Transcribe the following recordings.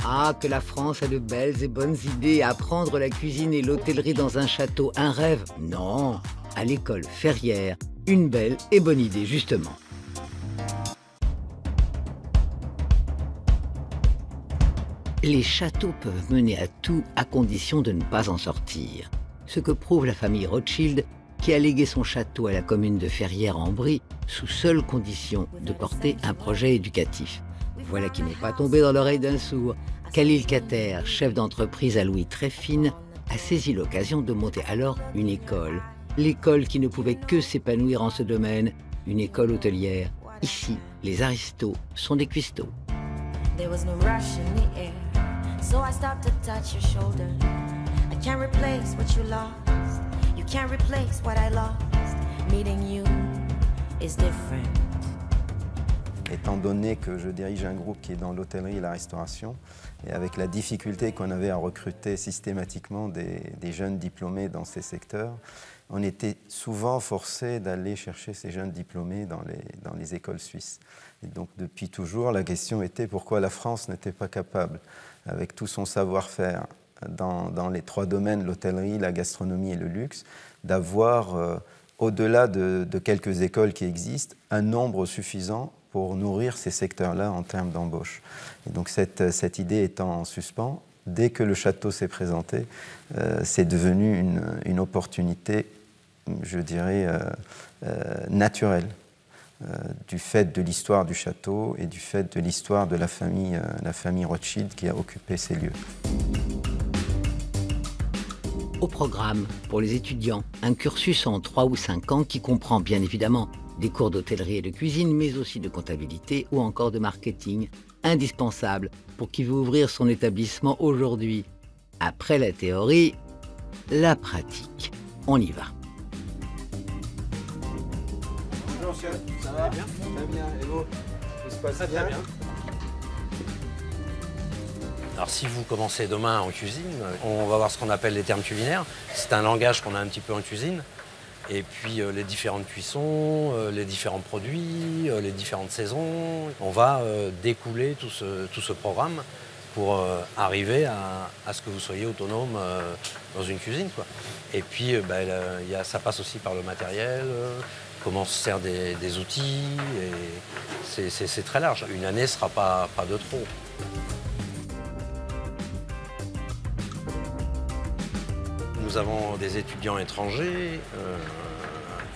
Ah, que la France a de belles et bonnes idées. Apprendre la cuisine et l'hôtellerie dans un château, un rêve? Non, à l'école Ferrières, une belle et bonne idée, justement. Les châteaux peuvent mener à tout à condition de ne pas en sortir. Ce que prouve la famille Rothschild, qui a légué son château à la commune de Ferrières en Brie, sous seule condition de porter un projet éducatif. Voilà qui n'est pas tombé dans l'oreille d'un sourd. Khalil Kater, chef d'entreprise à l'ouïe très fine, a saisi l'occasion de monter alors une école. L'école qui ne pouvait que s'épanouir en ce domaine, une école hôtelière. Ici, les aristos sont des cuistots. There was no rush in the air, so I stopped to touch your shoulder. I can't replace what you lost. You can't replace what I lost. Meeting you is different. Étant donné que je dirige un groupe qui est dans l'hôtellerie et la restauration, et avec la difficulté qu'on avait à recruter systématiquement des jeunes diplômés dans ces secteurs, on était souvent forcé d'aller chercher ces jeunes diplômés dans les écoles suisses. Et donc depuis toujours, la question était pourquoi la France n'était pas capable, avec tout son savoir-faire dans les trois domaines, l'hôtellerie, la gastronomie et le luxe, d'avoir, au-delà de quelques écoles qui existent, un nombre suffisant pour nourrir ces secteurs-là en termes d'embauche. Et donc cette idée étant en suspens, dès que le château s'est présenté, c'est devenu une opportunité, je dirais, naturelle, du fait de l'histoire du château et du fait de l'histoire de la famille Rothschild qui a occupé ces lieux. Au programme, pour les étudiants, un cursus en 3 ou 5 ans qui comprend bien évidemment des cours d'hôtellerie et de cuisine, mais aussi de comptabilité ou encore de marketing, indispensable pour qui veut ouvrir son établissement aujourd'hui. Après la théorie, la pratique. On y va. Bonjour monsieur, ça va bien? Très bien, et vous? Tout se passe bien? Alors si vous commencez demain en cuisine, on va voir ce qu'on appelle les termes culinaires. C'est un langage qu'on a un petit peu en cuisine. Et puis les différentes cuissons, les différents produits, les différentes saisons. On va découler tout ce programme pour arriver à ce que vous soyez autonome dans une cuisine, quoi. Et puis ça passe aussi par le matériel, comment on se sert des outils. Et c'est très large. Une année ne sera pas de trop. Nous avons des étudiants étrangers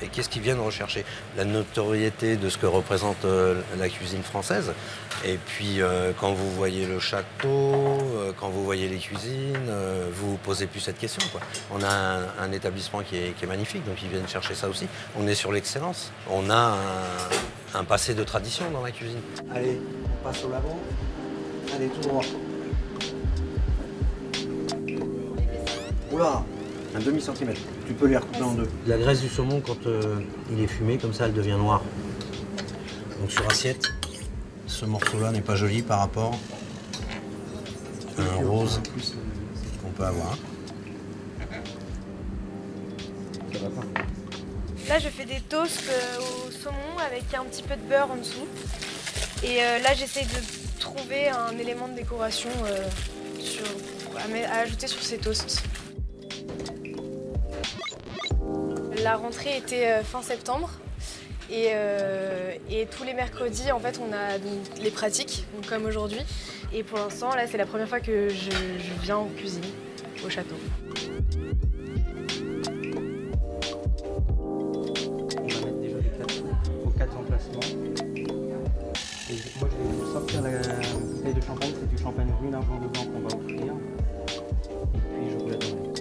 et qu'est-ce qu'ils viennent rechercher? La notoriété de ce que représente la cuisine française. Et puis quand vous voyez le château, quand vous voyez les cuisines, vous vous posez plus cette question, quoi. On a un établissement qui est magnifique, donc ils viennent chercher ça aussi. On est sur l'excellence. On a un passé de tradition dans la cuisine. Allez, on passe au lavabo. Allez, tout droit. Oula! Un demi-centimètre. Tu peux les recouper en deux. La graisse du saumon, quand il est fumé, comme ça, elle devient noire. Donc sur assiette, ce morceau-là n'est pas joli par rapport à un rose qu'on peut avoir. Ça va pas. Là, je fais des toasts au saumon avec un petit peu de beurre en dessous. Et là, j'essaie de trouver un élément de décoration à ajouter sur ces toasts. La rentrée était fin septembre et tous les mercredis, en fait, on a donc, les pratiques, donc, comme aujourd'hui. Et pour l'instant, là, c'est la première fois que je viens en cuisine au château. On va mettre déjà les 4 emplacements. Et moi, je vais sortir la bouteille de champagne. C'est du champagne brune argent de blanc qu'on va offrir. Et puis, je vous la donne.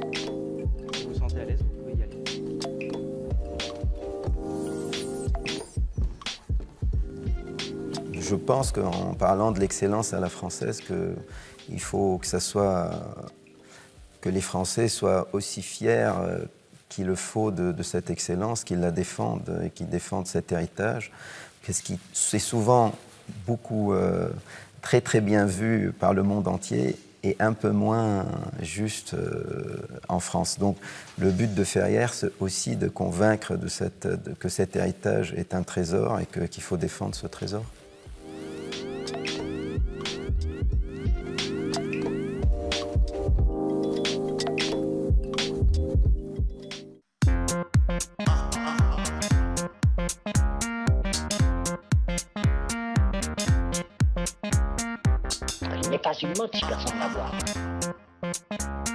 Si vous vous sentez à l'aise, vous pouvez y aller. Je pense qu'en parlant de l'excellence à la française, il faut que les Français soient aussi fiers qu'il le faut de cette excellence, qu'ils la défendent et qu'ils défendent cet héritage. Parce que c'est souvent beaucoup, très très bien vu par le monde entier et un peu moins juste en France. Donc le but de Ferrières, c'est aussi de convaincre que cet héritage est un trésor et qu'il faut défendre ce trésor. n'est pas une mode si personne ne la voit.